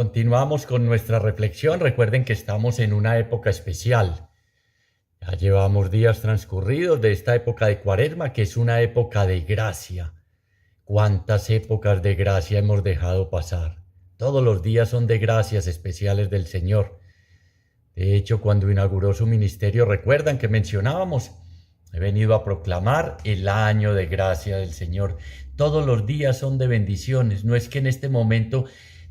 Continuamos con nuestra reflexión. Recuerden que estamos en una época especial. Ya llevamos días transcurridos de esta época de Cuaresma, que es una época de gracia. ¿Cuántas épocas de gracia hemos dejado pasar? Todos los días son de gracias especiales del Señor. De hecho, cuando inauguró su ministerio, recuerdan que mencionábamos, he venido a proclamar el año de gracia del Señor. Todos los días son de bendiciones. No es que en este momento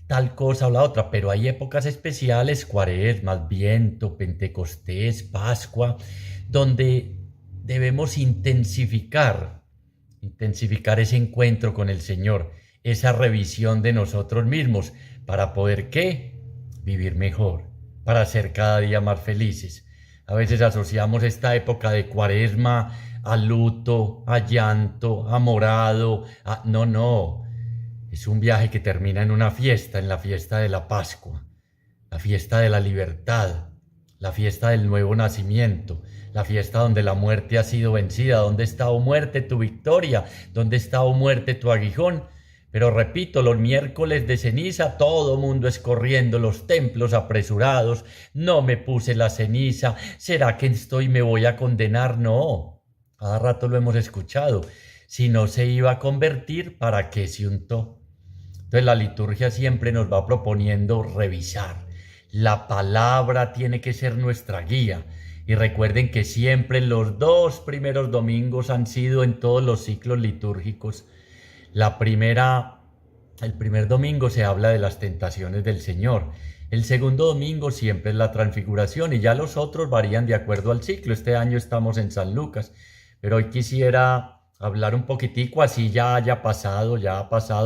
tal cosa o la otra, pero hay épocas especiales, Cuaresma, Adviento, Pentecostés, Pascua, donde debemos intensificar ese encuentro con el Señor, esa revisión de nosotros mismos, para poder, ¿qué? Vivir mejor, para ser cada día más felices. A veces asociamos esta época de Cuaresma a luto, a llanto, a morado, no. Es un viaje que termina en una fiesta, en la fiesta de la Pascua, la fiesta de la libertad, la fiesta del nuevo nacimiento, la fiesta donde la muerte ha sido vencida. ¿Dónde está, oh muerte, tu victoria? ¿Dónde está, oh muerte, tu aguijón? Pero repito, los miércoles de ceniza todo mundo es corriendo, los templos apresurados. No me puse la ceniza, ¿será que me voy a condenar? No, cada rato lo hemos escuchado. Si no se iba a convertir, ¿para qué se untó? Entonces la liturgia siempre nos va proponiendo revisar. La palabra tiene que ser nuestra guía. Y recuerden que siempre los 2 primeros domingos han sido en todos los ciclos litúrgicos. El primer domingo se habla de las tentaciones del Señor. El segundo domingo siempre es la transfiguración y ya los otros varían de acuerdo al ciclo. Este año estamos en San Lucas, pero hoy quisiera hablar un poquitico, así ya ha pasado,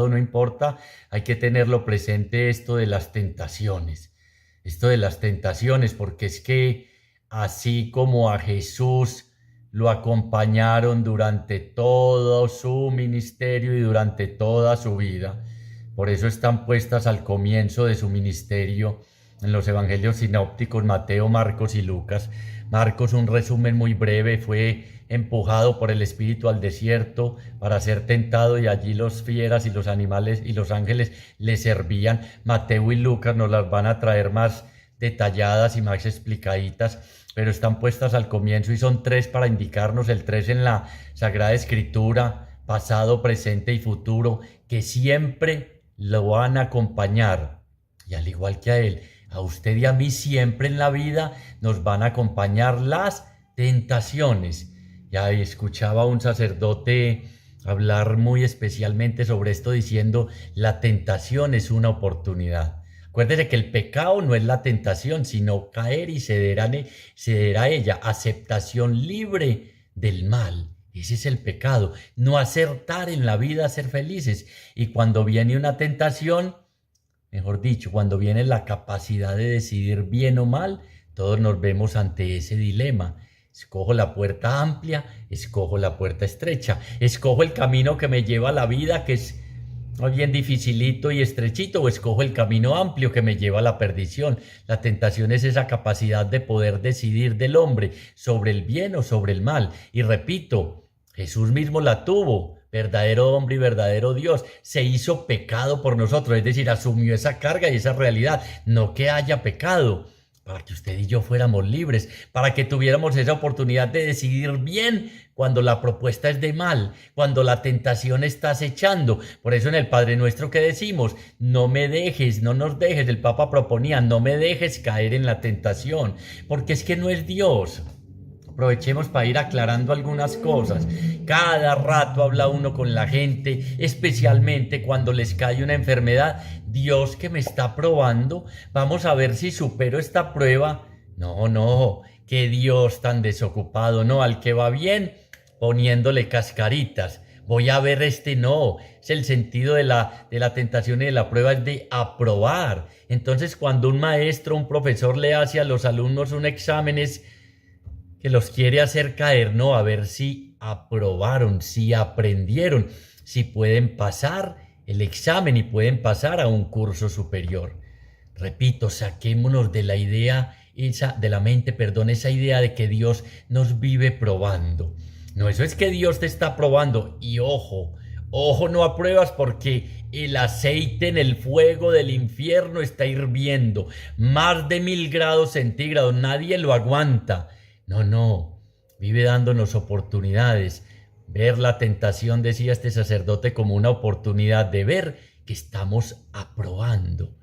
no importa, hay que tenerlo presente esto de las tentaciones, porque es que así como a Jesús lo acompañaron durante todo su ministerio y durante toda su vida, por eso están puestas al comienzo de su ministerio en los evangelios sinópticos, Mateo, Marcos y Lucas. Marcos, un resumen muy breve, fue empujado por el Espíritu al desierto para ser tentado y allí los fieras y los animales y los ángeles le servían. Mateo y Lucas nos las van a traer más detalladas y más explicaditas, pero están puestas al comienzo y son 3 para indicarnos, el 3 en la Sagrada Escritura, pasado, presente y futuro, que siempre lo van a acompañar. Y al igual que a él, a usted y a mí siempre en la vida nos van a acompañar las tentaciones. Ya escuchaba a un sacerdote hablar muy especialmente sobre esto diciendo, la tentación es una oportunidad. Acuérdese que el pecado no es la tentación, sino caer y ceder a ella, aceptación libre del mal. Ese es el pecado, no acertar en la vida a ser felices. Y cuando viene una tentación, mejor dicho, cuando viene la capacidad de decidir bien o mal, todos nos vemos ante ese dilema. Escojo la puerta amplia, escojo la puerta estrecha, escojo el camino que me lleva a la vida, que es bien dificilito y estrechito, o escojo el camino amplio que me lleva a la perdición. La tentación es esa capacidad de poder decidir del hombre sobre el bien o sobre el mal. Y repito, Jesús mismo la tuvo, verdadero hombre y verdadero Dios, se hizo pecado por nosotros, es decir, asumió esa carga y esa realidad, no que haya pecado, para que usted y yo fuéramos libres, para que tuviéramos esa oportunidad de decidir bien cuando la propuesta es de mal, cuando la tentación está acechando. Por eso en el Padre Nuestro que decimos, no nos dejes, el Papa proponía, no me dejes caer en la tentación, porque es que no es Dios. Aprovechemos para ir aclarando algunas cosas. Cada rato habla uno con la gente, especialmente cuando les cae una enfermedad. Dios que me está probando, vamos a ver si supero esta prueba. No, qué Dios tan desocupado, no, al que va bien, poniéndole cascaritas. Voy a ver no, es el sentido de la tentación y de la prueba, es de aprobar. Entonces cuando un maestro, un profesor le hace a los alumnos un examen es que los quiere hacer caer, no, a ver si aprobaron, si aprendieron, si pueden pasar el examen y pueden pasar a un curso superior. Repito, saquémonos de la mente, esa idea de que Dios nos vive probando. No, eso es que Dios te está probando y ojo, no apruebas porque el aceite en el fuego del infierno está hirviendo, más de 1000 grados centígrados, nadie lo aguanta. No, no, vive dándonos oportunidades. Ver la tentación, decía este sacerdote, como una oportunidad de ver que estamos aprobando,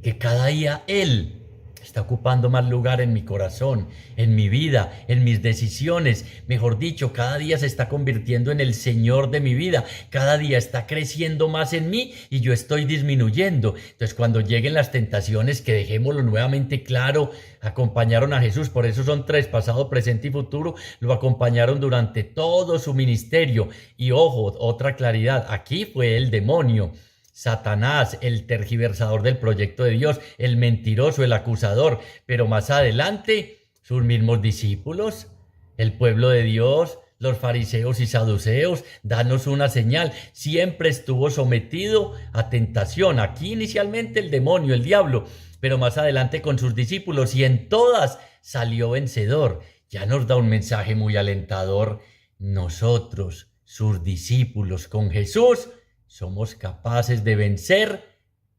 que cada día Él está ocupando más lugar en mi corazón, en mi vida, en mis decisiones. Mejor dicho, cada día se está convirtiendo en el Señor de mi vida. Cada día está creciendo más en mí y yo estoy disminuyendo. Entonces, cuando lleguen las tentaciones, que dejémoslo nuevamente claro, acompañaron a Jesús. Por eso son tres: pasado, presente y futuro. Lo acompañaron durante todo su ministerio. Y ojo, otra claridad, aquí fue el demonio, Satanás, el tergiversador del proyecto de Dios, el mentiroso, el acusador. Pero más adelante, sus mismos discípulos, el pueblo de Dios, los fariseos y saduceos. Danos una señal. Siempre estuvo sometido a tentación. Aquí inicialmente el demonio, el diablo, pero más adelante con sus discípulos, y en todas salió vencedor. Ya nos da un mensaje muy alentador. Nosotros, sus discípulos, con Jesús, somos capaces de vencer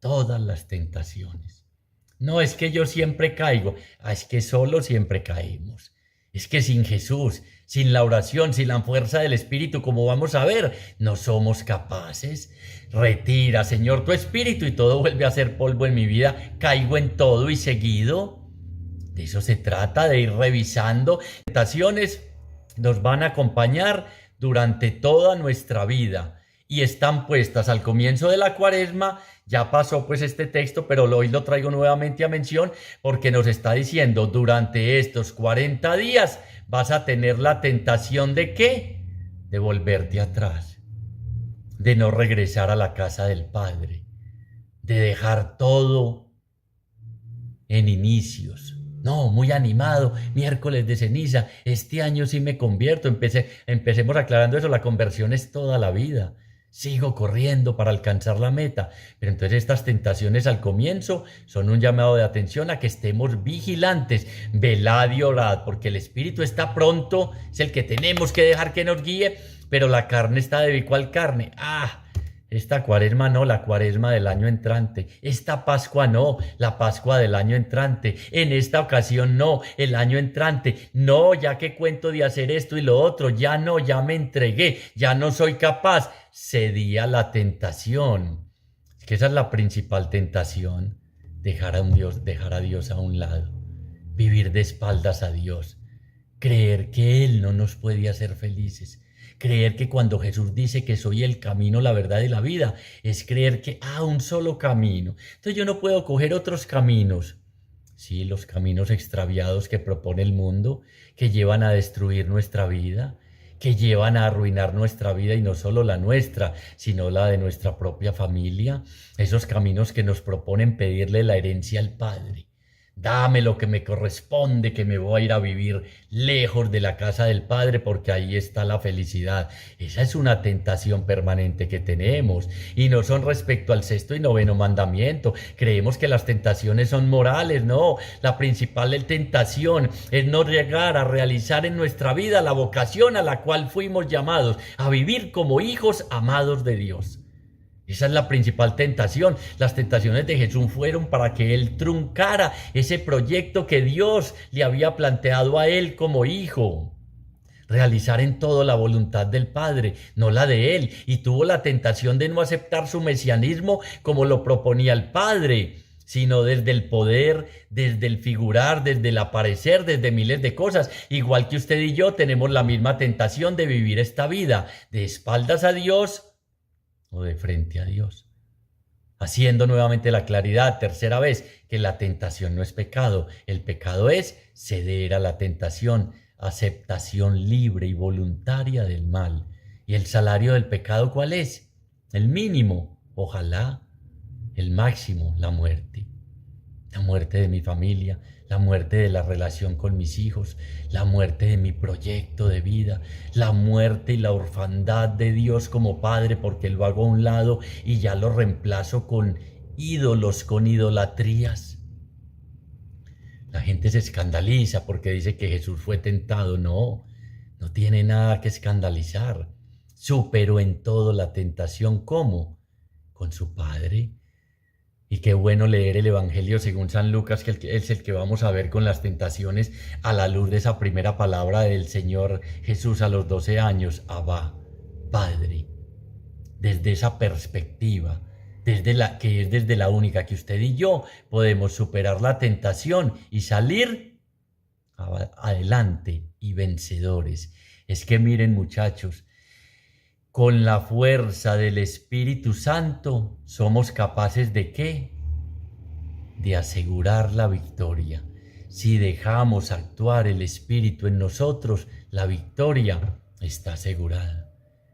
todas las tentaciones. No es que yo siempre caigo, es que solo siempre caemos. Es que sin Jesús, sin la oración, sin la fuerza del Espíritu, como vamos a ver, no somos capaces. Retira, Señor, tu Espíritu y todo vuelve a ser polvo en mi vida. Caigo en todo y seguido. De eso se trata, de ir revisando. Tentaciones nos van a acompañar durante toda nuestra vida y están puestas al comienzo de la Cuaresma. Ya pasó pues este texto, pero hoy lo traigo nuevamente a mención porque nos está diciendo: durante estos 40 días vas a tener la tentación ¿de qué? De volverte atrás, de no regresar a la casa del Padre, de dejar todo en inicios. No, muy animado, miércoles de ceniza, este año sí me convierto. Empecemos aclarando eso, la conversión es toda la vida. Sigo corriendo para alcanzar la meta. Pero entonces estas tentaciones al comienzo son un llamado de atención a que estemos vigilantes. Velad y orad, porque el Espíritu está pronto, es el que tenemos que dejar que nos guíe, pero la carne está débil. ¿Cuál carne? Esta Cuaresma no, la Cuaresma del año entrante. Esta Pascua no, la Pascua del año entrante. En esta ocasión no, el año entrante. No, ya que cuento de hacer esto y lo otro, ya no, ya me entregué, ya no soy capaz. Cedí a la tentación. Es que esa es la principal tentación: dejar a Dios a un lado, vivir de espaldas a Dios, creer que Él no nos puede hacer felices. Creer que cuando Jesús dice que soy el camino, la verdad y la vida, es creer que un solo camino. Entonces yo no puedo coger otros caminos. Sí, los caminos extraviados que propone el mundo, que llevan a destruir nuestra vida, que llevan a arruinar nuestra vida, y no solo la nuestra, sino la de nuestra propia familia. Esos caminos que nos proponen pedirle la herencia al Padre. Dame lo que me corresponde, que me voy a ir a vivir lejos de la casa del Padre porque ahí está la felicidad. Esa es una tentación permanente que tenemos, y no son respecto al sexto y noveno mandamiento. Creemos que las tentaciones son morales. No, la principal tentación es no llegar a realizar en nuestra vida la vocación a la cual fuimos llamados, a vivir como hijos amados de Dios. Esa es la principal tentación. Las tentaciones de Jesús fueron para que Él truncara ese proyecto que Dios le había planteado a Él como hijo. Realizar en todo la voluntad del Padre, no la de Él. Y tuvo la tentación de no aceptar su mesianismo como lo proponía el Padre, sino desde el poder, desde el figurar, desde el aparecer, desde miles de cosas. Igual que usted y yo tenemos la misma tentación de vivir esta vida de espaldas a Dios o de frente a Dios. Haciendo nuevamente la claridad, tercera vez, que la tentación no es pecado. El pecado es ceder a la tentación, aceptación libre y voluntaria del mal. ¿Y el salario del pecado cuál es? El mínimo, ojalá. El máximo, la muerte. La muerte de mi familia, la muerte de la relación con mis hijos, la muerte de mi proyecto de vida, la muerte y la orfandad de Dios como Padre, porque lo hago a un lado y ya lo reemplazo con ídolos, con idolatrías. La gente se escandaliza porque dice que Jesús fue tentado. No, no tiene nada que escandalizar. Superó en todo la tentación. ¿Cómo? con su Padre. Y qué bueno leer el Evangelio según San Lucas, que es el que vamos a ver con las tentaciones a la luz de esa primera palabra del Señor Jesús a los 12 años, Abba, Padre. Desde esa perspectiva, desde la única que usted y yo podemos superar la tentación y salir adelante y vencedores. Es que miren, muchachos, con la fuerza del Espíritu Santo somos capaces ¿de qué? De asegurar la victoria. Si dejamos actuar el Espíritu en nosotros, la victoria está asegurada.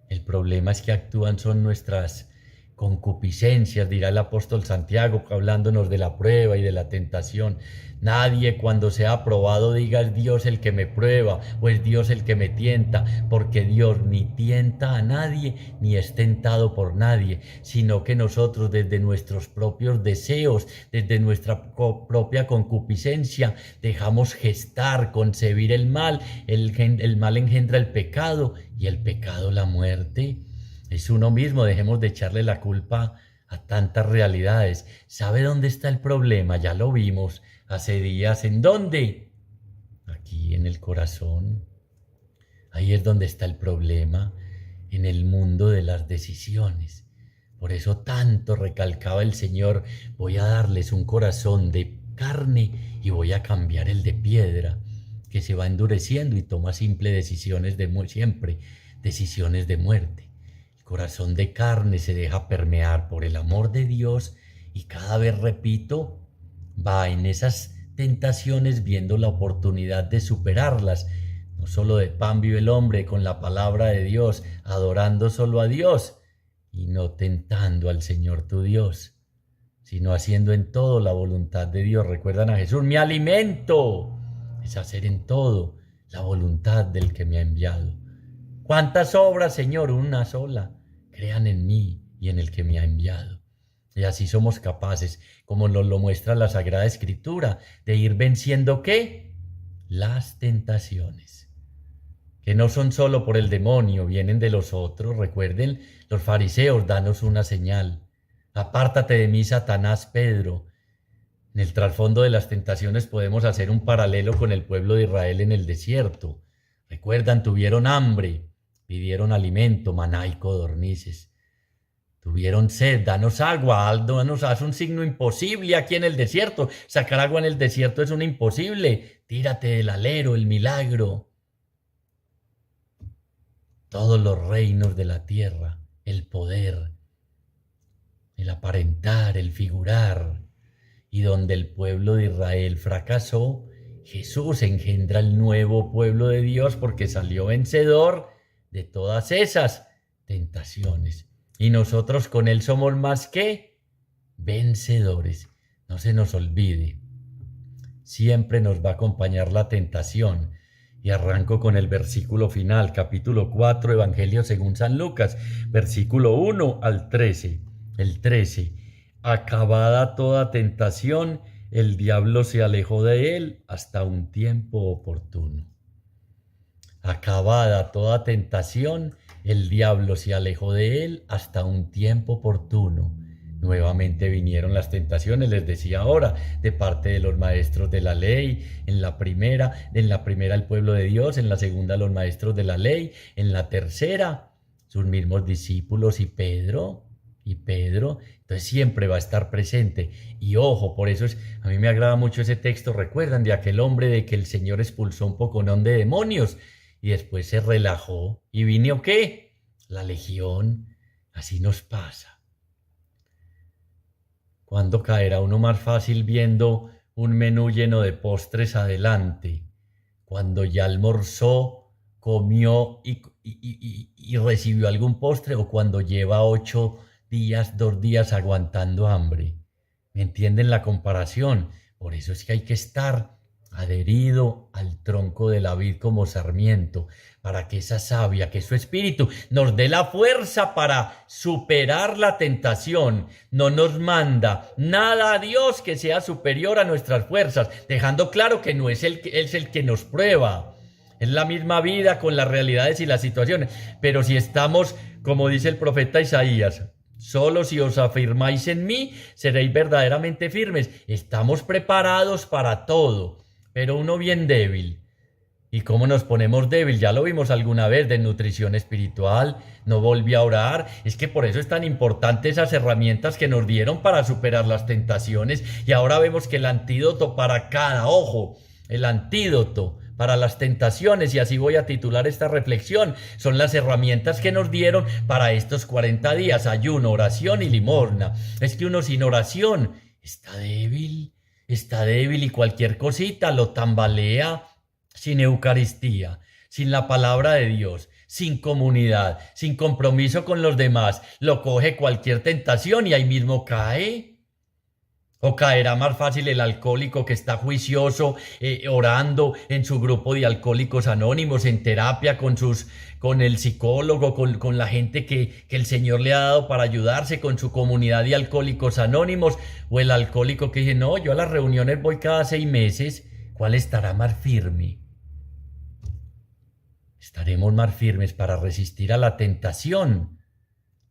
El problema es que actúan son nuestras concupiscencias, dirá el apóstol Santiago, hablándonos de la prueba y de la tentación. Nadie cuando sea probado diga es Dios el que me prueba o es Dios el que me tienta, porque Dios ni tienta a nadie ni es tentado por nadie, sino que nosotros desde nuestros propios deseos, desde nuestra propia concupiscencia, dejamos gestar, concebir el mal. El mal engendra el pecado y el pecado la muerte. Es uno mismo, dejemos de echarle la culpa a tantas realidades. ¿Sabe dónde está el problema? Ya lo vimos hace días. ¿En dónde? Aquí en el corazón. Ahí es donde está el problema, en el mundo de las decisiones. Por eso tanto recalcaba el Señor, voy a darles un corazón de carne y voy a cambiar el de piedra, que se va endureciendo y toma simples decisiones siempre decisiones de muerte. Corazón de carne se deja permear por el amor de Dios y cada vez, repito, va en esas tentaciones viendo la oportunidad de superarlas. No solo de pan vive el hombre, con la palabra de Dios, adorando solo a Dios y no tentando al Señor tu Dios, sino haciendo en todo la voluntad de Dios. Recuerdan a Jesús, mi alimento es hacer en todo la voluntad del que me ha enviado. ¿Cuántas obras, Señor? Una sola. Crean en mí y en el que me ha enviado. Y así somos capaces, como nos lo muestra la Sagrada Escritura, de ir venciendo ¿qué? Las tentaciones. Que no son solo por el demonio, vienen de los otros. Recuerden, los fariseos, danos una señal. Apártate de mí, Satanás, Pedro. En el trasfondo de las tentaciones podemos hacer un paralelo con el pueblo de Israel en el desierto. Recuerdan, tuvieron hambre. Pidieron alimento, maná y codornices. Tuvieron sed, danos agua, haz un signo imposible aquí en el desierto. Sacar agua en el desierto es un imposible. Tírate del alero, el milagro. Todos los reinos de la tierra, el poder, el aparentar, el figurar. Y donde el pueblo de Israel fracasó, Jesús engendra el nuevo pueblo de Dios porque salió vencedor de todas esas tentaciones. Y nosotros con Él somos más que vencedores. No se nos olvide, siempre nos va a acompañar la tentación. Y arranco con el versículo final, capítulo 4, Evangelio según San Lucas, versículo 1 al 13. El 13. Acabada toda tentación, el diablo se alejó de él hasta un tiempo oportuno. Acabada toda tentación, el diablo se alejó de él hasta un tiempo oportuno. Nuevamente vinieron las tentaciones, les decía ahora, de parte de los maestros de la ley, en la primera el pueblo de Dios, en la segunda los maestros de la ley, en la tercera sus mismos discípulos y Pedro, entonces siempre va a estar presente. Y ojo, por eso a mí me agrada mucho ese texto, recuerdan, de aquel hombre de que el Señor expulsó un poconón de demonios, y después se relajó y vino ¿qué? La legión. Así nos pasa. ¿Cuándo caerá uno más fácil viendo un menú lleno de postres adelante? Cuando ya almorzó, comió y recibió algún postre, o cuando lleva 2 días aguantando hambre. ¿Me entienden la comparación? Por eso es que hay que estar adherido al tronco de la vid como sarmiento, para que esa savia, que su espíritu nos dé la fuerza para superar la tentación. No nos manda nada a Dios que sea superior a nuestras fuerzas, dejando claro que no es Él el que nos prueba. Es la misma vida con las realidades y las situaciones. Pero si estamos, como dice el profeta Isaías, Solo si os afirmáis en mí, seréis verdaderamente firmes. Estamos preparados para todo, pero uno bien débil. ¿Y cómo nos ponemos débil? Ya lo vimos alguna vez, de nutrición espiritual, no volví a orar. Es que por eso es tan importante esas herramientas que nos dieron para superar las tentaciones. Y ahora vemos que el antídoto para cada ojo, el antídoto para las tentaciones, y así voy a titular esta reflexión, son las herramientas que nos dieron para estos 40 días, ayuno, oración y limosna. Es que uno sin oración está débil y cualquier cosita lo tambalea. Sin Eucaristía, sin la palabra de Dios, sin comunidad, sin compromiso con los demás, lo coge cualquier tentación y ahí mismo cae. O caerá más fácil el alcohólico que está juicioso, orando en su grupo de alcohólicos anónimos, en terapia con el psicólogo, con la gente que el Señor le ha dado para ayudarse, con su comunidad de alcohólicos anónimos, o el alcohólico que dice, no, yo a las reuniones voy cada 6 meses. ¿Cuál estará más firme? Estaremos más firmes para resistir a la tentación,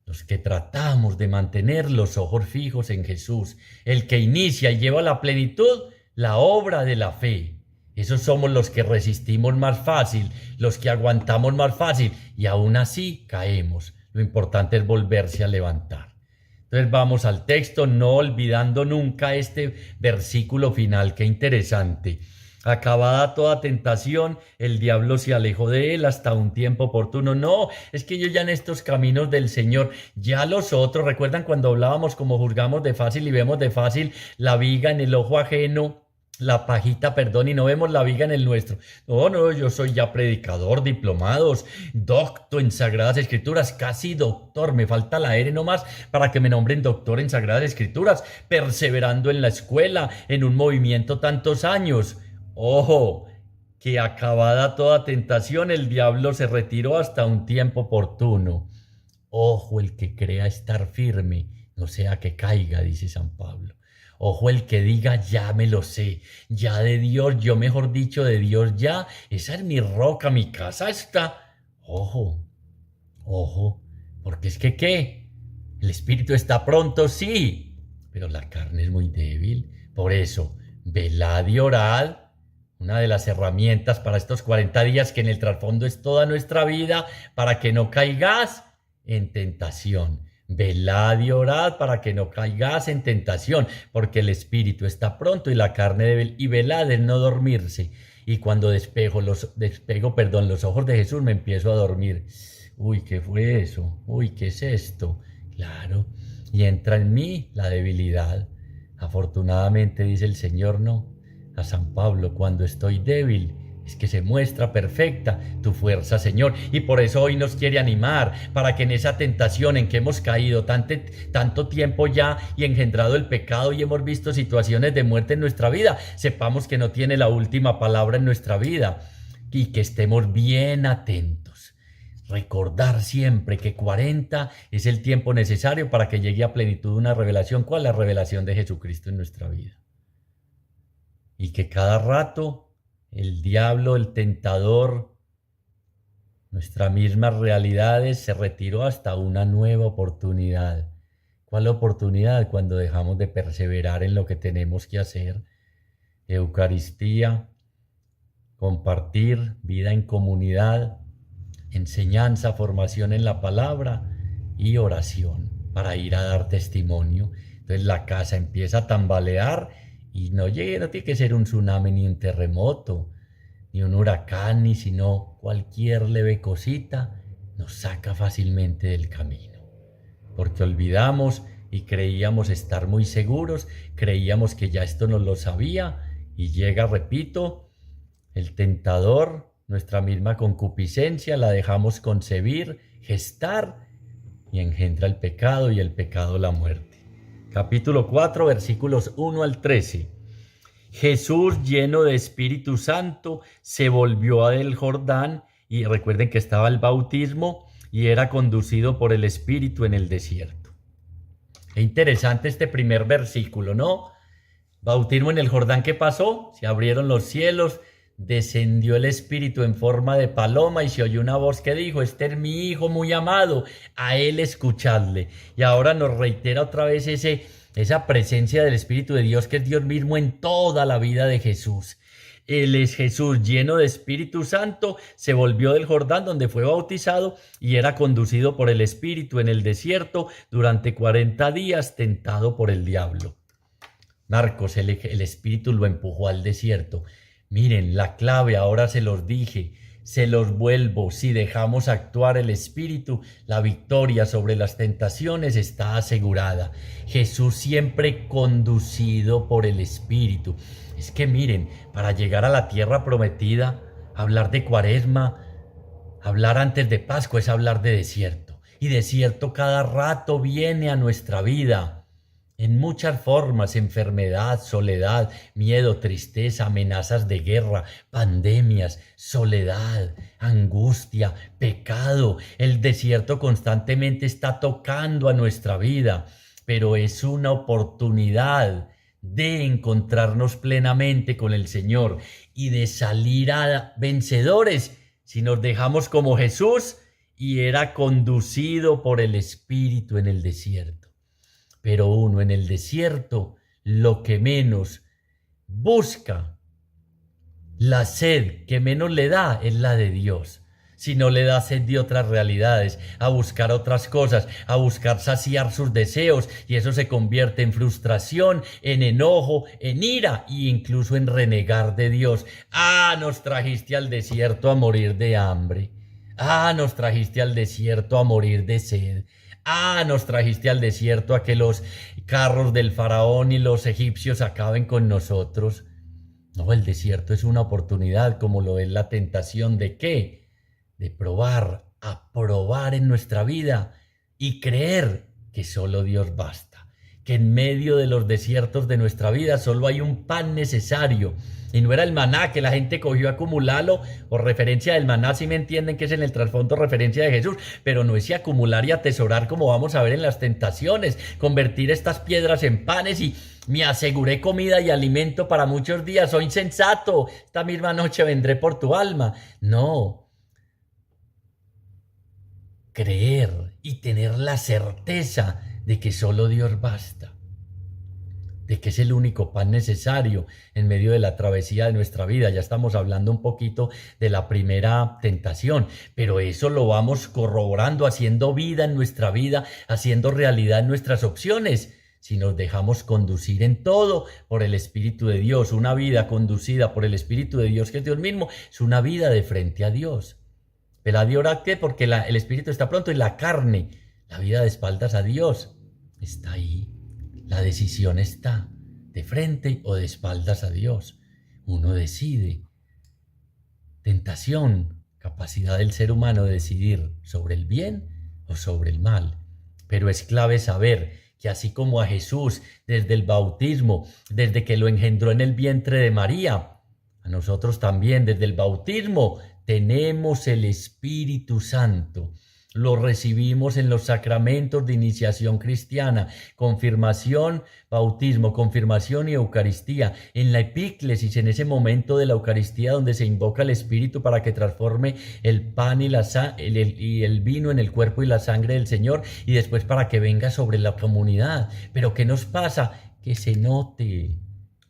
los que tratamos de mantener los ojos fijos en Jesús, el que inicia y lleva a la plenitud la obra de la fe. Esos somos los que resistimos más fácil, los que aguantamos más fácil y aún así caemos. Lo importante es volverse a levantar. Entonces vamos al texto, no olvidando nunca este versículo final. Qué interesante. Acabada toda tentación, el diablo se alejó de él hasta un tiempo oportuno. No, es que yo ya en estos caminos del Señor, ya los otros, ¿recuerdan cuando hablábamos como juzgamos de fácil y vemos de fácil la viga en el ojo ajeno? La pajita, perdón, y no vemos la viga en el nuestro. No, yo soy ya predicador, diplomados, doctor en Sagradas Escrituras, casi doctor, me falta la R nomás para que me nombren doctor en Sagradas Escrituras, perseverando en la escuela, en un movimiento tantos años. Ojo, que acabada toda tentación, el diablo se retiró hasta un tiempo oportuno. Ojo el que crea estar firme, no sea que caiga, dice San Pablo. Ojo el que diga, ya me lo sé, ya de Dios, yo mejor dicho de Dios ya, esa es mi roca, mi casa está. Ojo, porque es que ¿qué? El espíritu está pronto, sí, pero la carne es muy débil. Por eso, velad y orad. Una de las herramientas para estos 40 días, que en el trasfondo es toda nuestra vida, para que no caigas en tentación. Velad y orad para que no caigas en tentación, porque el espíritu está pronto y la carne débil. Y velad es no dormirse. Y cuando despego los ojos de Jesús, me empiezo a dormir. Uy, ¿qué fue eso? Uy, ¿qué es esto? Claro. Y entra en mí la debilidad. Afortunadamente, dice el Señor, no. A San Pablo, cuando estoy débil, es que se muestra perfecta tu fuerza, Señor. Y por eso hoy nos quiere animar, para que en esa tentación en que hemos caído tanto tiempo ya y engendrado el pecado y hemos visto situaciones de muerte en nuestra vida, sepamos que no tiene la última palabra en nuestra vida y que estemos bien atentos. Recordar siempre que 40 es el tiempo necesario para que llegue a plenitud una revelación. ¿Cuál? La revelación de Jesucristo en nuestra vida. Y que cada rato el diablo, el tentador, nuestras mismas realidades se retiró hasta una nueva oportunidad. ¿Cuál oportunidad? Cuando dejamos de perseverar en lo que tenemos que hacer. Eucaristía, compartir, vida en comunidad, enseñanza, formación en la palabra y oración para ir a dar testimonio. Entonces la casa empieza a tambalear. Y no tiene que ser un tsunami, ni un terremoto, ni un huracán, ni sino cualquier leve cosita nos saca fácilmente del camino. Porque olvidamos y creíamos estar muy seguros, creíamos que ya esto nos lo sabía, y llega, repito, el tentador, nuestra misma concupiscencia, la dejamos concebir, gestar, y engendra el pecado, y el pecado la muerte. Capítulo 4, versículos 1 al 13. Jesús, lleno de Espíritu Santo, se volvió del Jordán, y recuerden que estaba el bautismo, y era conducido por el Espíritu en el desierto. Es interesante este primer versículo, ¿no? Bautismo en el Jordán, ¿qué pasó? Se abrieron los cielos, descendió el Espíritu en forma de paloma y se oyó una voz que dijo: este es mi Hijo muy amado, a él escuchadle. Y ahora nos reitera otra vez esa presencia del Espíritu de Dios, que es Dios mismo en toda la vida de Jesús. Él es Jesús, lleno de Espíritu Santo, se volvió del Jordán, donde fue bautizado, y era conducido por el Espíritu en el desierto durante 40 días, tentado por el diablo. Marcos, el Espíritu lo empujó al desierto. Miren, la clave, ahora se los dije, se los vuelvo: si dejamos actuar el Espíritu, la victoria sobre las tentaciones está asegurada. Jesús siempre conducido por el Espíritu. Es que miren, para llegar a la tierra prometida, hablar de Cuaresma, hablar antes de Pascua es hablar de desierto. Y desierto cada rato viene a nuestra vida. En muchas formas: enfermedad, soledad, miedo, tristeza, amenazas de guerra, pandemias, soledad, angustia, pecado. El desierto constantemente está tocando a nuestra vida, pero es una oportunidad de encontrarnos plenamente con el Señor y de salir a vencedores si nos dejamos como Jesús, y era conducido por el Espíritu en el desierto. Pero uno en el desierto lo que menos busca, la sed que menos le da, es la de Dios. Si no le da sed de otras realidades, a buscar otras cosas, a buscar saciar sus deseos, y eso se convierte en frustración, en enojo, en ira e incluso en renegar de Dios. Nos trajiste al desierto a morir de hambre. Nos trajiste al desierto a morir de sed. Nos trajiste al desierto a que los carros del faraón y los egipcios acaben con nosotros. No, el desierto es una oportunidad, como lo es la tentación. ¿De qué? De probar en nuestra vida y creer que solo Dios basta, que en medio de los desiertos de nuestra vida solo hay un pan necesario. Y no era el maná que la gente cogió a acumularlo, o referencia del maná, si me entienden, que es en el trasfondo referencia de Jesús, pero no es acumular y atesorar, como vamos a ver en las tentaciones, convertir estas piedras en panes y me aseguré comida y alimento para muchos días. Soy insensato, esta misma noche vendré por tu alma. No, creer y tener la certeza de que solo Dios basta, de que es el único pan necesario en medio de la travesía de nuestra vida. Ya estamos hablando un poquito de la primera tentación, pero eso lo vamos corroborando, haciendo vida en nuestra vida, haciendo realidad nuestras opciones, si nos dejamos conducir en todo por el Espíritu de Dios. Una vida conducida por el Espíritu de Dios, que es Dios mismo, es una vida de frente a Dios. ¿Pero de ahora qué? Porque el Espíritu está pronto, y la carne, la vida de espaldas a Dios, está ahí. La decisión está de frente o de espaldas a Dios. Uno decide. Tentación, capacidad del ser humano de decidir sobre el bien o sobre el mal. Pero es clave saber que así como a Jesús desde el bautismo, desde que lo engendró en el vientre de María, a nosotros también desde el bautismo tenemos el Espíritu Santo. Lo recibimos en los sacramentos de iniciación cristiana: confirmación, bautismo, confirmación y Eucaristía. En la epíclesis, en ese momento de la Eucaristía donde se invoca el Espíritu para que transforme el pan y el vino en el cuerpo y la sangre del Señor, y después para que venga sobre la comunidad. Pero ¿qué nos pasa? Que se note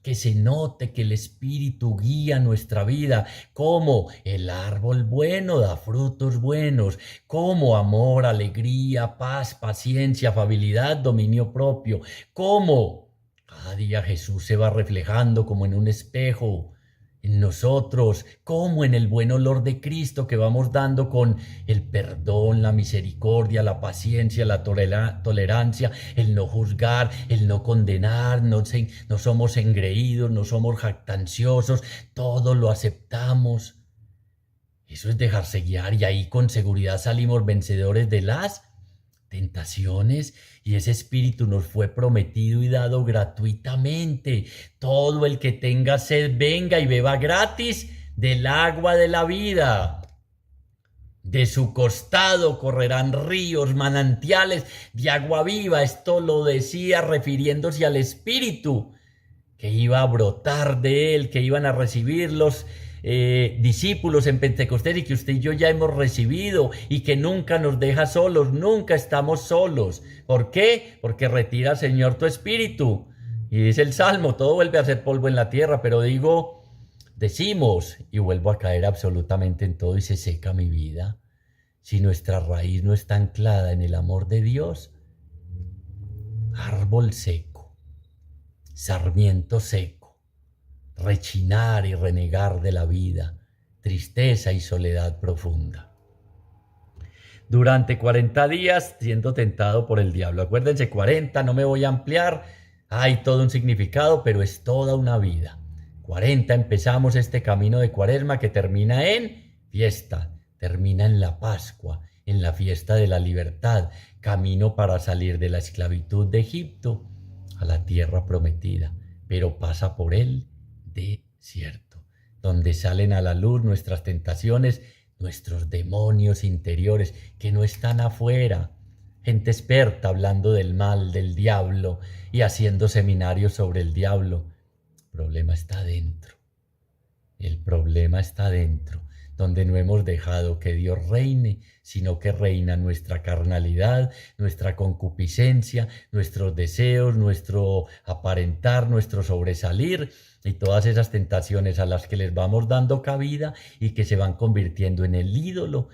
que el Espíritu guía nuestra vida, como el árbol bueno da frutos buenos, como amor, alegría, paz, paciencia, afabilidad, dominio propio, como cada día Jesús se va reflejando como en un espejo en nosotros, como en el buen olor de Cristo que vamos dando con el perdón, la misericordia, la paciencia, la tolerancia, el no juzgar, el no condenar. No somos engreídos, no somos jactanciosos, todo lo aceptamos. Eso es dejarse guiar, y ahí con seguridad salimos vencedores de las tentaciones, y ese Espíritu nos fue prometido y dado gratuitamente. Todo el que tenga sed, venga y beba gratis del agua de la vida. De su costado correrán ríos, manantiales de agua viva. Esto lo decía refiriéndose al Espíritu que iba a brotar de él, que iban a recibir los discípulos en Pentecostés y que usted y yo ya hemos recibido y que nunca nos deja solos, nunca estamos solos. ¿Por qué? Porque retira, Señor, tu espíritu. Y dice el Salmo, todo vuelve a ser polvo en la tierra, pero decimos, y vuelvo a caer absolutamente en todo y se seca mi vida. Si nuestra raíz no está anclada en el amor de Dios, árbol seco, sarmiento seco, rechinar y renegar de la vida, tristeza y soledad profunda. Durante 40 días siendo tentado por el diablo. Acuérdense, 40, no me voy a ampliar, hay todo un significado, pero es toda una vida. 40 empezamos este camino de Cuaresma que termina en fiesta, termina en la Pascua, en la fiesta de la libertad, camino para salir de la esclavitud de Egipto a la tierra prometida, pero pasa por el desierto, donde salen a la luz nuestras tentaciones, nuestros demonios interiores que no están afuera. Gente experta hablando del mal, del diablo y haciendo seminarios sobre el diablo. El problema está dentro. El problema está dentro, donde no hemos dejado que Dios reine, sino que reina nuestra carnalidad, nuestra concupiscencia, nuestros deseos, nuestro aparentar, nuestro sobresalir y todas esas tentaciones a las que les vamos dando cabida y que se van convirtiendo en el ídolo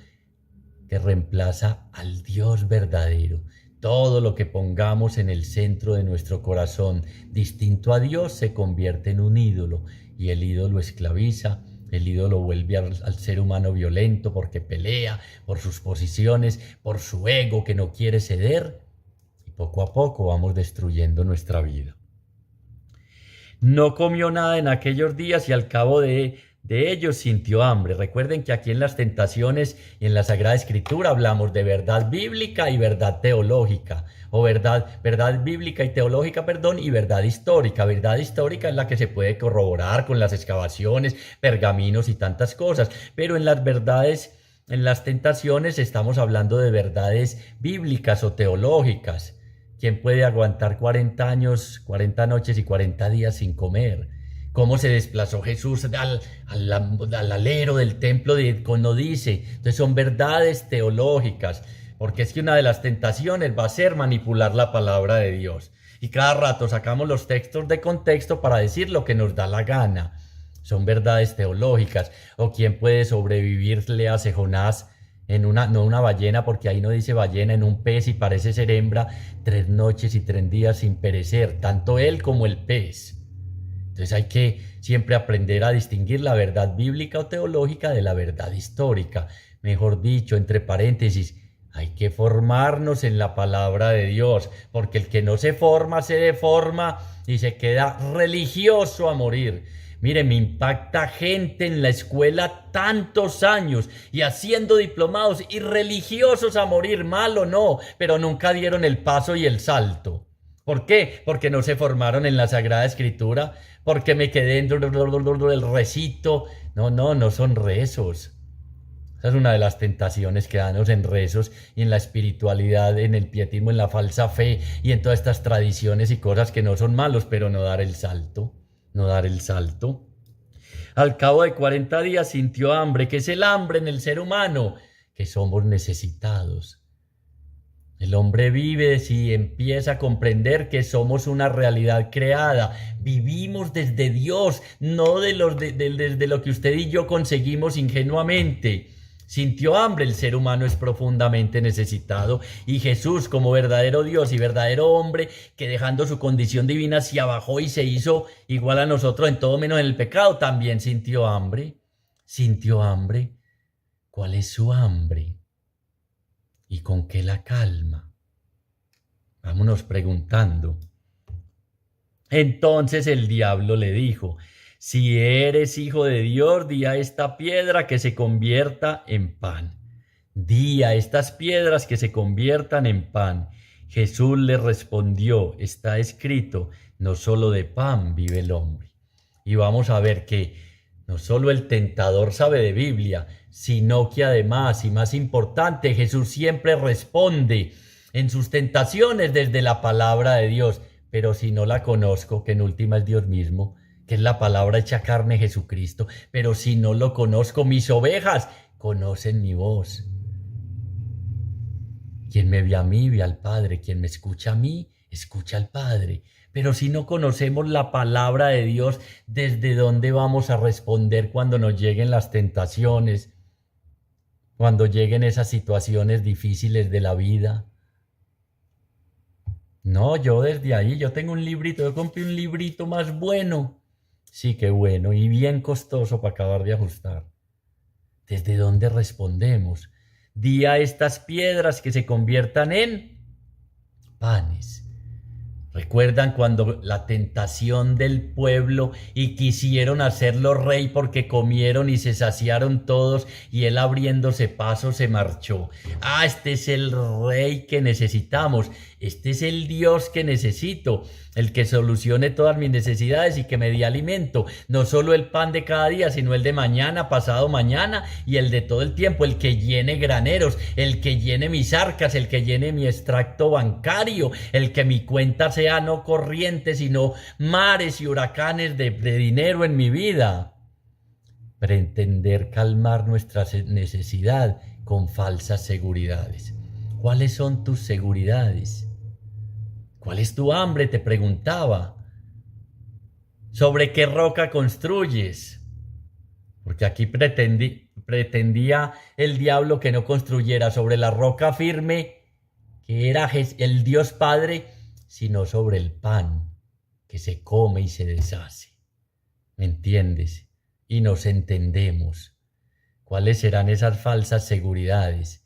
que reemplaza al Dios verdadero. Todo lo que pongamos en el centro de nuestro corazón, distinto a Dios, se convierte en un ídolo y el ídolo esclaviza. El ídolo vuelve al ser humano violento porque pelea por sus posiciones, por su ego que no quiere ceder y poco a poco vamos destruyendo nuestra vida. No comió nada en aquellos días y al cabo de ellos sintió hambre. Recuerden que aquí en las tentaciones y en la Sagrada Escritura hablamos de verdad bíblica y verdad teológica, o verdad bíblica y teológica, y verdad histórica. Verdad histórica es la que se puede corroborar con las excavaciones, pergaminos y tantas cosas, pero en las verdades, en las tentaciones estamos hablando de verdades bíblicas o teológicas. ¿Quién puede aguantar 40 años, 40 noches y 40 días sin comer? ¿Cómo se desplazó Jesús al alero del templo? Cuando dice, entonces son verdades teológicas, porque es que una de las tentaciones va a ser manipular la palabra de Dios. Y cada rato sacamos los textos de contexto para decir lo que nos da la gana. Son verdades teológicas. ¿O quién puede sobrevivirle a Jonás no una ballena, porque ahí no dice ballena, en un pez y parece ser hembra, 3 noches y 3 días sin perecer, tanto él como el pez? Entonces hay que siempre aprender a distinguir la verdad bíblica o teológica de la verdad histórica. Mejor dicho, entre paréntesis, hay que formarnos en la palabra de Dios, porque el que no se forma se deforma y se queda religioso a morir. Mire, me impacta gente en la escuela tantos años y haciendo diplomados y religiosos a morir, mal o no, pero nunca dieron el paso y el salto. ¿Por qué? Porque no se formaron en la Sagrada Escritura, porque me quedé en el recito. No son rezos. Esa es una de las tentaciones que danos en rezos y en la espiritualidad, en el pietismo, en la falsa fe y en todas estas tradiciones y cosas que no son malos, pero no dar el salto. No dar el salto. Al cabo de 40 días sintió hambre. ¿Qué es el hambre en el ser humano? Que somos necesitados. El hombre vive si empieza a comprender que somos una realidad creada. Vivimos desde Dios, no desde lo que usted y yo conseguimos ingenuamente. Sintió hambre, el ser humano es profundamente necesitado y Jesús, como verdadero Dios y verdadero hombre, que dejando su condición divina se abajó y se hizo igual a nosotros en todo menos en el pecado, también sintió hambre. Sintió hambre. ¿Cuál es su hambre? ¿Y con qué la calma? Vámonos preguntando. Entonces el diablo le dijo: si eres hijo de Dios, di a esta piedra que se convierta en pan. Di a estas piedras que se conviertan en pan. Jesús le respondió: está escrito, no solo de pan vive el hombre. Y vamos a ver que no solo el tentador sabe de Biblia, sino que además, y más importante, Jesús siempre responde en sus tentaciones desde la palabra de Dios. Pero si no la conozco, que en última es Dios mismo, que es la palabra hecha carne Jesucristo. Pero si no lo conozco, mis ovejas conocen mi voz. Quien me ve a mí, ve al Padre. Quien me escucha a mí, escucha al Padre. Pero si no conocemos la palabra de Dios, ¿desde dónde vamos a responder cuando nos lleguen las tentaciones? Cuando lleguen esas situaciones difíciles de la vida. No, yo desde ahí, yo tengo un librito, yo compré un librito más bueno. Sí, qué bueno, y bien costoso para acabar de ajustar. ¿Desde dónde respondemos? Di a estas piedras que se conviertan en panes. ¿Recuerdan cuando la tentación del pueblo y quisieron hacerlo rey porque comieron y se saciaron todos y él abriéndose paso se marchó? Ah, este es el rey que necesitamos, este es el Dios que necesito, el que solucione todas mis necesidades y que me dé alimento, no solo el pan de cada día, sino el de mañana, pasado mañana y el de todo el tiempo, el que llene graneros, el que llene mis arcas, el que llene mi extracto bancario, el que mi cuenta sea no corriente, sino mares y huracanes de dinero en mi vida. Pretender calmar nuestra necesidad con falsas seguridades. ¿Cuáles son tus seguridades? ¿Cuál es tu hambre? Te preguntaba. ¿Sobre qué roca construyes? Porque aquí pretendía el diablo que no construyera sobre la roca firme, que era el Dios Padre, sino sobre el pan que se come y se deshace. ¿Me entiendes? Y nos entendemos. ¿Cuáles serán esas falsas seguridades?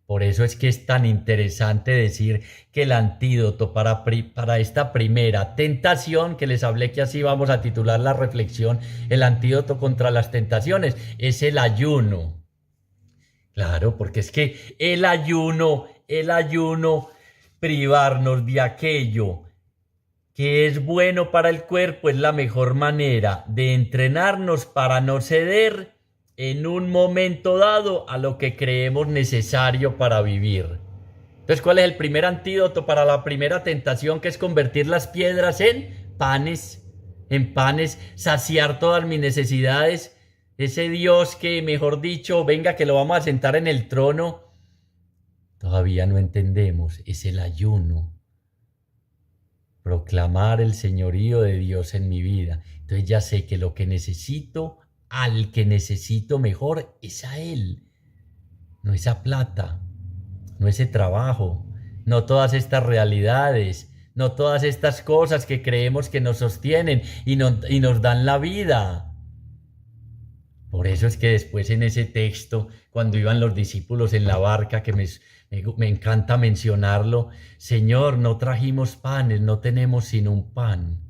Por eso es que es tan interesante decir que el antídoto para esta primera tentación, que les hablé que así vamos a titular la reflexión, el antídoto contra las tentaciones, es el ayuno. Claro, porque es que el ayuno, privarnos de aquello que es bueno para el cuerpo es la mejor manera de entrenarnos para no ceder en un momento dado a lo que creemos necesario para vivir. Entonces, ¿cuál es el primer antídoto para la primera tentación, que es convertir las piedras en panes? En panes, saciar todas mis necesidades. Ese Dios que, mejor dicho, venga que lo vamos a sentar en el trono. Todavía no entendemos, es el ayuno. Proclamar el señorío de Dios en mi vida. Entonces ya sé que lo que necesito, al que necesito mejor, es a Él. No esa plata, no ese trabajo, no todas estas realidades, no todas estas cosas que creemos que nos sostienen y nos dan la vida. Por eso es que después en ese texto, cuando iban los discípulos en la barca, que me encanta mencionarlo, Señor, no trajimos panes, no tenemos sino un pan.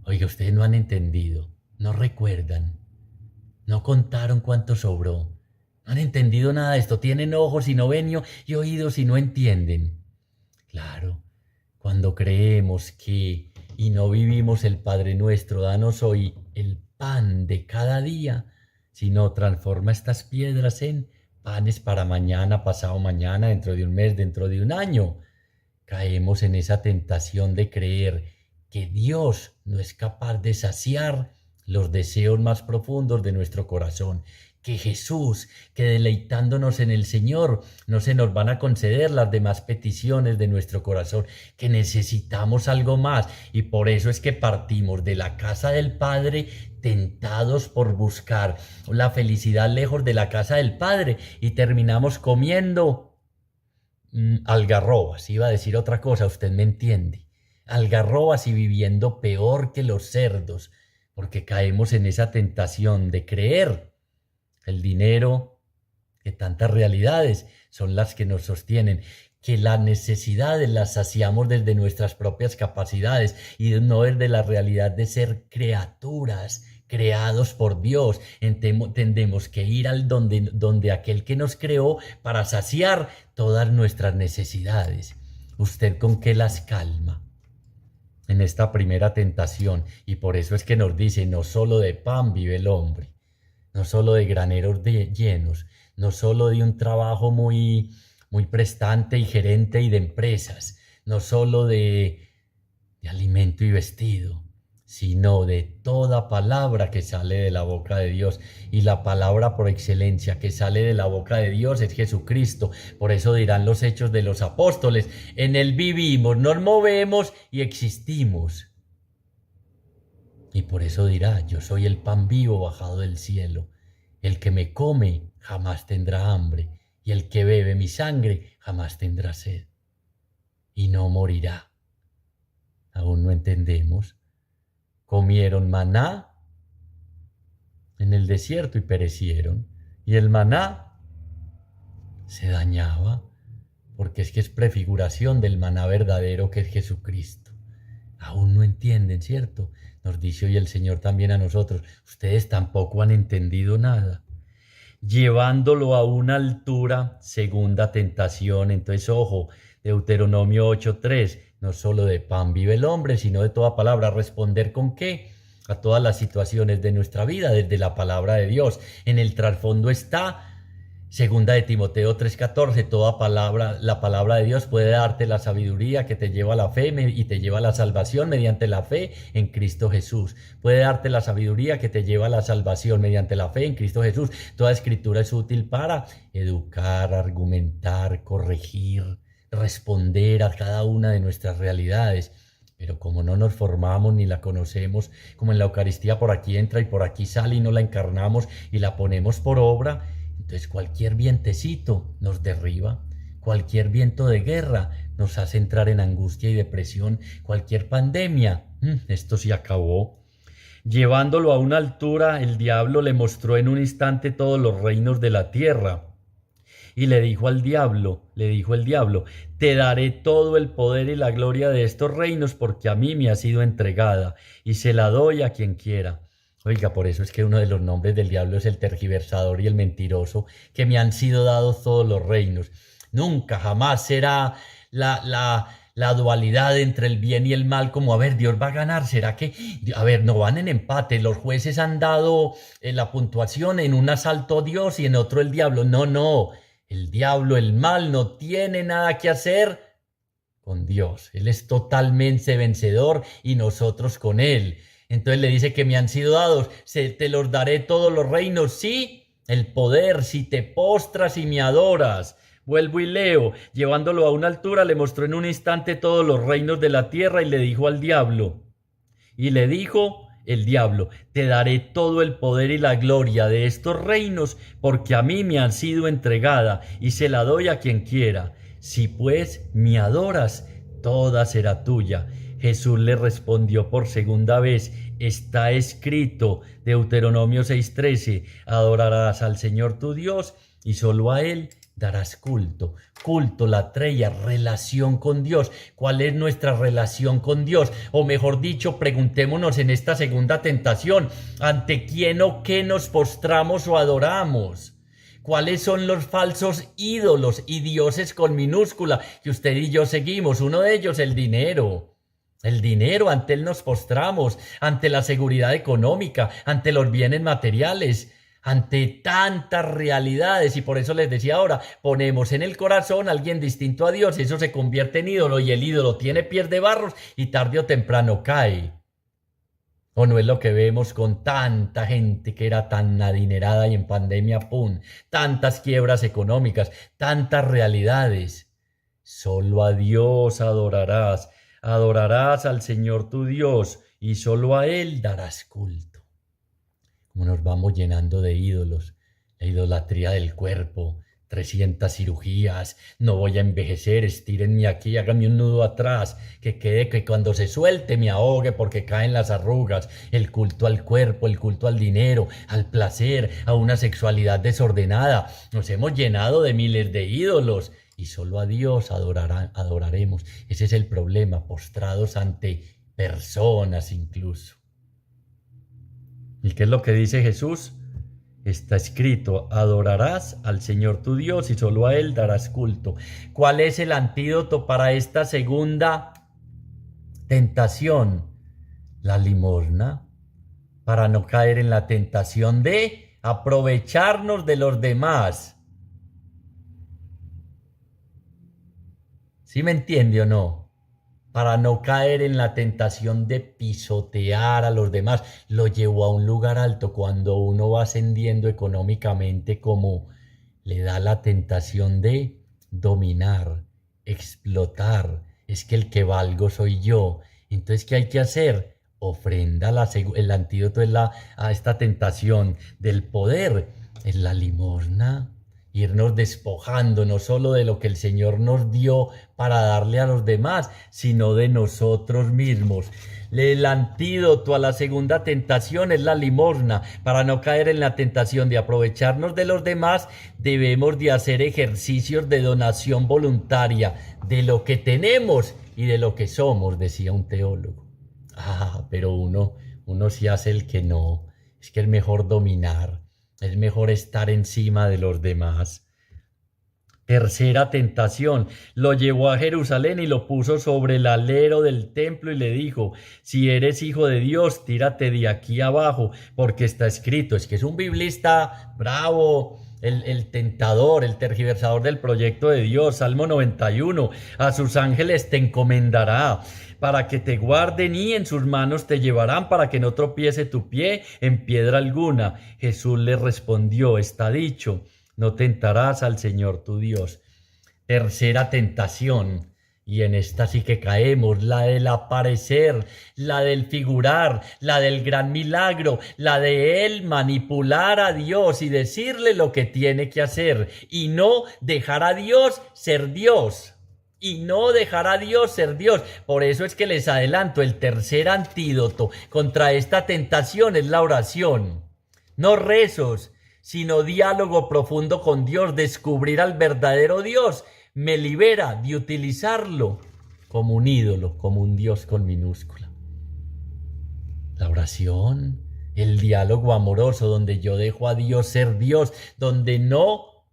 Oiga, ustedes no han entendido, no recuerdan, no contaron cuánto sobró, no han entendido nada de esto, tienen ojos y no ven y oídos y no entienden. Claro, cuando creemos que y no vivimos el Padre Nuestro, danos hoy el pan de cada día, sino transforma estas piedras en panes para mañana, pasado mañana, dentro de un mes, dentro de un año. Caemos en esa tentación de creer que Dios no es capaz de saciar los deseos más profundos de nuestro corazón, que Jesús, que deleitándonos en el Señor, no se nos van a conceder las demás peticiones de nuestro corazón, que necesitamos algo más, y por eso es que partimos de la casa del Padre tentados por buscar la felicidad lejos de la casa del Padre y terminamos comiendo algarrobas. Iba a decir otra cosa, usted me entiende. Algarrobas y viviendo peor que los cerdos, porque caemos en esa tentación de creer el dinero, que tantas realidades son las que nos sostienen, que las necesidades las saciamos desde nuestras propias capacidades y no desde la realidad de ser criaturas creados por Dios. Entendemos que ir al donde aquel que nos creó para saciar todas nuestras necesidades. ¿Usted con qué las calma en esta primera tentación? Y por eso es que nos dice, no solo de pan vive el hombre, no solo de graneros llenos, no solo de un trabajo muy prestante y gerente y de empresas, no solo de alimento y vestido, sino de toda palabra que sale de la boca de Dios. Y la palabra por excelencia que sale de la boca de Dios es Jesucristo. Por eso dirán los Hechos de los Apóstoles: en Él vivimos, nos movemos y existimos. Y por eso dirá: yo soy el pan vivo bajado del cielo. El que me come jamás tendrá hambre, y el que bebe mi sangre jamás tendrá sed, y no morirá. Aún no entendemos. Comieron maná en el desierto y perecieron, y el maná se dañaba, porque es que es prefiguración del maná verdadero que es Jesucristo. Aún no entienden, ¿cierto? Nos dice hoy el Señor también a nosotros: ustedes tampoco han entendido nada. Llevándolo a una altura, segunda tentación. Entonces, ojo, Deuteronomio 8:3, no solo de pan vive el hombre, sino de toda palabra. ¿Responder con qué? A todas las situaciones de nuestra vida, desde la palabra de Dios. En el trasfondo está segunda de Timoteo 3:14, toda palabra, la palabra de Dios puede darte la sabiduría que te lleva a la fe y te lleva a la salvación mediante la fe en Cristo Jesús. Puede darte la sabiduría que te lleva a la salvación mediante la fe en Cristo Jesús. Toda escritura es útil para educar, argumentar, corregir, responder a cada una de nuestras realidades. Pero como no nos formamos ni la conocemos, como en la Eucaristía por aquí entra y por aquí sale y no la encarnamos y la ponemos por obra, entonces cualquier vientecito nos derriba, cualquier viento de guerra nos hace entrar en angustia y depresión, cualquier pandemia, esto se acabó. Llevándolo a una altura, el diablo le mostró en un instante todos los reinos de la tierra. Y le dijo el diablo, te daré todo el poder y la gloria de estos reinos, porque a mí me ha sido entregada, y se la doy a quien quiera. Oiga, por eso es que uno de los nombres del diablo es el tergiversador y el mentiroso, que me han sido dados todos los reinos. Nunca, jamás será la dualidad entre el bien y el mal, como, a ver, Dios va a ganar, ¿será que? A ver, no van en empate, los jueces han dado la puntuación en un asalto Dios y en otro el diablo. No, no, el diablo, el mal, no tiene nada que hacer con Dios. Él es totalmente vencedor y nosotros con él. Entonces le dice que me han sido dados, te los daré todos los reinos, sí, el poder, si te postras y me adoras. Vuelvo y leo: llevándolo a una altura, le mostró en un instante todos los reinos de la tierra y le dijo al diablo, y le dijo el diablo, te daré todo el poder y la gloria de estos reinos, porque a mí me han sido entregada y se la doy a quien quiera. Si pues me adoras, toda será tuya. Jesús le respondió por segunda vez: está escrito, Deuteronomio 6:13, adorarás al Señor tu Dios y solo a Él darás culto. Culto, latreia, relación con Dios. ¿Cuál es nuestra relación con Dios? O mejor dicho, preguntémonos en esta segunda tentación: ¿ante quién o qué nos postramos o adoramos? ¿Cuáles son los falsos ídolos y dioses con minúscula que usted y yo seguimos? Uno de ellos, el dinero. El dinero, ante él nos postramos, ante la seguridad económica, ante los bienes materiales, ante tantas realidades. Y por eso les decía ahora, ponemos en el corazón a alguien distinto a Dios, eso se convierte en ídolo, y el ídolo tiene pies de barros y tarde o temprano cae. ¿O no es lo que vemos con tanta gente que era tan adinerada y en pandemia, ¡pum!, tantas quiebras económicas, tantas realidades? Solo a Dios adorarás. Adorarás al Señor tu Dios y solo a Él darás culto. Como nos vamos llenando de ídolos, la idolatría del cuerpo, 300 cirugías, no voy a envejecer, estírenme aquí, háganme un nudo atrás, que quede, que cuando se suelte me ahogue porque caen las arrugas, el culto al cuerpo, el culto al dinero, al placer, a una sexualidad desordenada. Nos hemos llenado de miles de ídolos. Y solo a Dios adoraremos. Ese es el problema, postrados ante personas incluso. ¿Y qué es lo que dice Jesús? Está escrito: adorarás al Señor tu Dios y solo a Él darás culto. ¿Cuál es el antídoto para esta segunda tentación? La limosna, para no caer en la tentación de aprovecharnos de los demás. ¿Sí me entiende o no? para no caer en la tentación de pisotear a los demás. Lo llevó a un lugar alto cuando uno va ascendiendo económicamente, como le da la tentación de dominar, explotar. Es que el que valgo soy yo. Entonces, ¿qué hay que hacer? Ofrenda. El antídoto es a esta tentación del poder, es la limosna. Irnos despojando no solo de lo que el Señor nos dio para darle a los demás, sino de nosotros mismos. El antídoto a la segunda tentación es la limosna. Para no caer en la tentación de aprovecharnos de los demás, debemos de hacer ejercicios de donación voluntaria de lo que tenemos y de lo que somos, decía un teólogo. Pero uno sí hace el que no. Es que es mejor dominar. Es mejor estar encima de los demás. Tercera tentación, lo llevó a Jerusalén y lo puso sobre el alero del templo y le dijo: si eres hijo de Dios, tírate de aquí abajo, porque está escrito. Es que es un biblista bravo, el tentador, el tergiversador del proyecto de Dios. Salmo 91, a sus ángeles te encomendará para que te guarden, y en sus manos te llevarán para que no tropiece tu pie en piedra alguna. Jesús le respondió: está dicho, no tentarás al Señor tu Dios. Tercera tentación, y en esta sí que caemos, la del aparecer, la del figurar, la del gran milagro, la de él manipular a Dios y decirle lo que tiene que hacer, y no dejar a Dios ser Dios. Y no dejar a Dios ser Dios. Por eso es que les adelanto, el tercer antídoto contra esta tentación es la oración. No rezos, sino diálogo profundo con Dios. Descubrir al verdadero Dios me libera de utilizarlo como un ídolo, como un Dios con minúscula. La oración, el diálogo amoroso, donde yo dejo a Dios ser Dios, donde no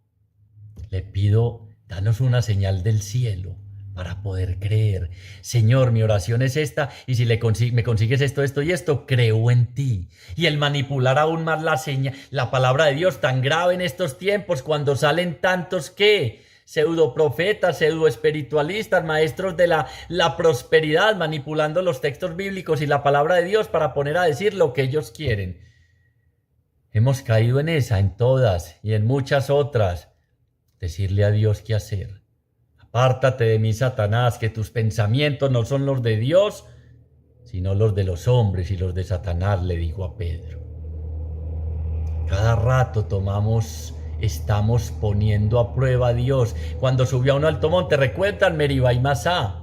le pido: danos una señal del cielo para poder creer. Señor, mi oración es esta, y si me consigues esto, esto y esto, creo en ti. Y el manipular aún más la palabra de Dios, tan grave en estos tiempos, cuando salen tantos pseudoprofetas, pseudoespiritualistas, maestros de la prosperidad, manipulando los textos bíblicos y la palabra de Dios para poner a decir lo que ellos quieren. Hemos caído en esa, en todas y en muchas otras. Decirle a Dios qué hacer. Apártate de mí, Satanás, que tus pensamientos no son los de Dios, sino los de los hombres y los de Satanás, le dijo a Pedro. Cada rato estamos poniendo a prueba a Dios. Cuando subió a un alto monte, recuerdan Meribá y Masá.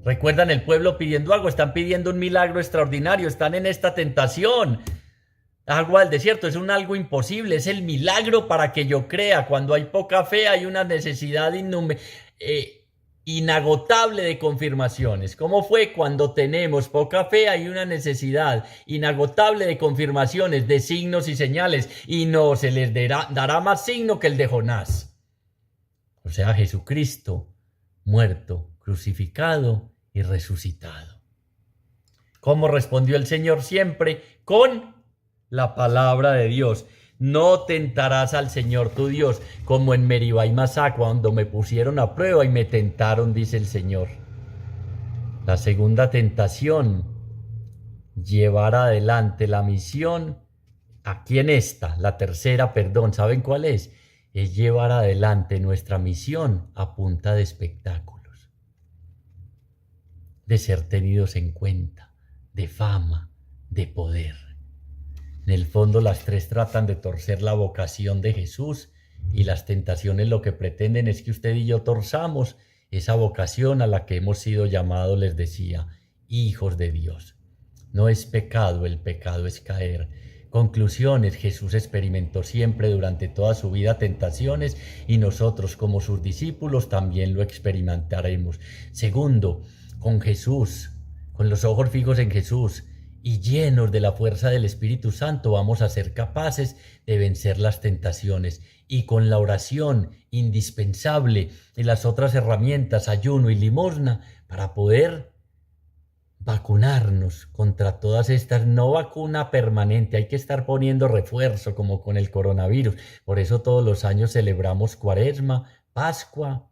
Recuerdan el pueblo pidiendo algo, están pidiendo un milagro extraordinario, están en esta tentación. Agua del desierto es un algo imposible, es el milagro para que yo crea. Cuando hay poca fe hay una necesidad inagotable de confirmaciones. ¿Cómo fue? Cuando tenemos poca fe hay una necesidad inagotable de confirmaciones, de signos y señales, y no se les dará más signo que el de Jonás. O sea, Jesucristo, muerto, crucificado y resucitado. ¿Cómo respondió el Señor? Siempre con la palabra de Dios. No tentarás al Señor tu Dios, como en Meribá y Masá, cuando me pusieron a prueba y me tentaron, dice el Señor. La segunda tentación, llevar adelante la misión. Aquí en esta, la tercera, perdón, ¿saben cuál es? Es llevar adelante nuestra misión a punta de espectáculos, de ser tenidos en cuenta, de fama, de poder. En el fondo, las tres tratan de torcer la vocación de Jesús, y las tentaciones lo que pretenden es que usted y yo torzamos esa vocación a la que hemos sido llamados, les decía, hijos de Dios. No es pecado, el pecado es caer. Conclusiones: Jesús experimentó siempre durante toda su vida tentaciones, y nosotros como sus discípulos también lo experimentaremos. Segundo, con Jesús, con los ojos fijos en Jesús, y llenos de la fuerza del Espíritu Santo, vamos a ser capaces de vencer las tentaciones. Y con la oración indispensable y las otras herramientas, ayuno y limosna, para poder vacunarnos contra todas estas. No vacuna permanente, hay que estar poniendo refuerzo como con el coronavirus. Por eso todos los años celebramos Cuaresma, Pascua,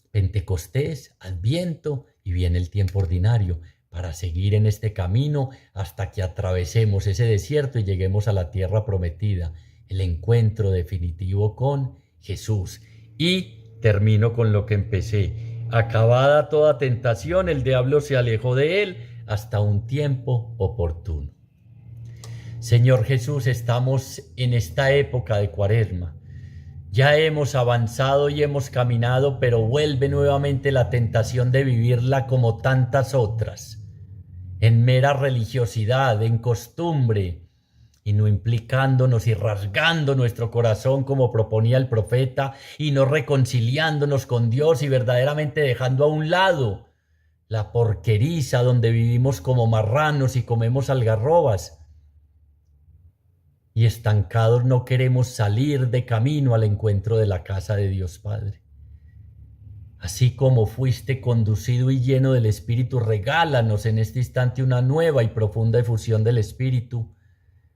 Pentecostés, Adviento y viene el tiempo ordinario para seguir en este camino hasta que atravesemos ese desierto y lleguemos a la tierra prometida, el encuentro definitivo con Jesús. Y termino con lo que empecé. Acabada toda tentación, el diablo se alejó de él hasta un tiempo oportuno. Señor Jesús, estamos en esta época de Cuaresma. Ya hemos avanzado y hemos caminado, pero vuelve nuevamente la tentación de vivirla como tantas otras, en mera religiosidad, en costumbre, y no implicándonos y rasgando nuestro corazón como proponía el profeta, y no reconciliándonos con Dios y verdaderamente dejando a un lado la porqueriza donde vivimos como marranos y comemos algarrobas. Y estancados no queremos salir de camino al encuentro de la casa de Dios Padre. Así como fuiste conducido y lleno del Espíritu, regálanos en este instante una nueva y profunda efusión del Espíritu,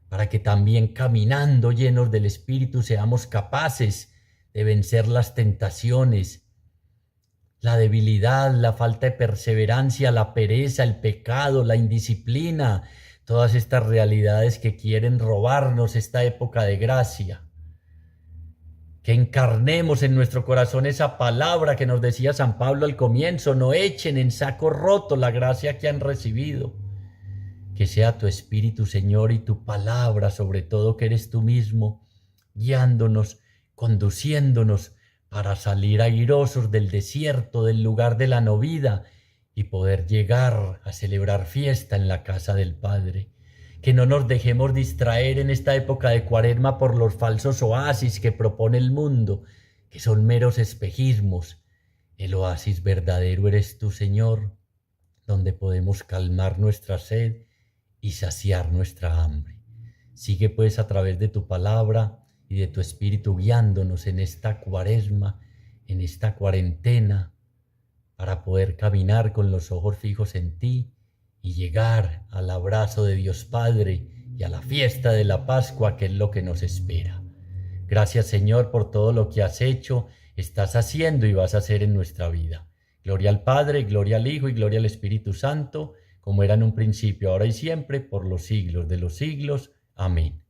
para que también caminando llenos del Espíritu seamos capaces de vencer las tentaciones, la debilidad, la falta de perseverancia, la pereza, el pecado, la indisciplina, todas estas realidades que quieren robarnos esta época de gracia. Que encarnemos en nuestro corazón esa palabra que nos decía San Pablo al comienzo: no echen en saco roto la gracia que han recibido. Que sea tu Espíritu, Señor, y tu palabra, sobre todo que eres tú mismo, guiándonos, conduciéndonos para salir airosos del desierto, del lugar de la no vida, y poder llegar a celebrar fiesta en la casa del Padre. Que no nos dejemos distraer en esta época de Cuaresma por los falsos oasis que propone el mundo, que son meros espejismos. El oasis verdadero eres tú, Señor, donde podemos calmar nuestra sed y saciar nuestra hambre. Sigue pues a través de tu palabra y de tu Espíritu guiándonos en esta Cuaresma, en esta cuarentena, para poder caminar con los ojos fijos en ti y llegar al abrazo de Dios Padre y a la fiesta de la Pascua, que es lo que nos espera. Gracias, Señor, por todo lo que has hecho, estás haciendo y vas a hacer en nuestra vida. Gloria al Padre, gloria al Hijo y gloria al Espíritu Santo, como era en un principio, ahora y siempre, por los siglos de los siglos. Amén.